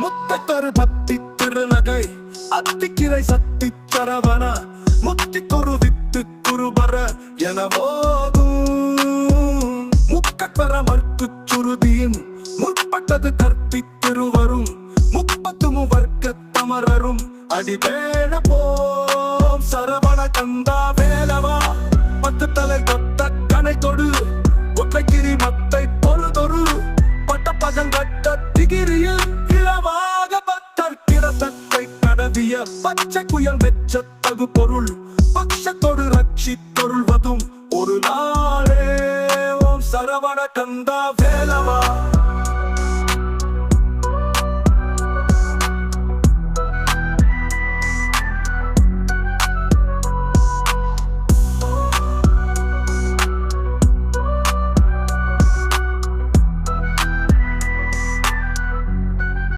முத்தத்தரு பத்தி திருநகை அத்திக்கிரை சத்தி தரவன முத்தி தொருவித்து குருபர என போதும் முக்கப்பெற மறுத்து சுருதியும் முற்பட்டது கற்பி திருவரும் முப்பத்து வர்க்க தமரரும் அடிபேண போம் சரவண கந்தா வேலவா பத்து தலை கொத்த கனை தொடு ஒற்றைக்கிரி மத்தை பொழுதொரு பட்ட பதங்கட்ட திகிரியில் இளவாக பத்தர் கிரதத்தை கடவிய பச்சை குயல் வெச்ச தகு பொருள் பட்சத்தொடு ரட்சி தொருள்வதும் ஒரு நாளே ஓம் சரவண கந்தா வேலவா.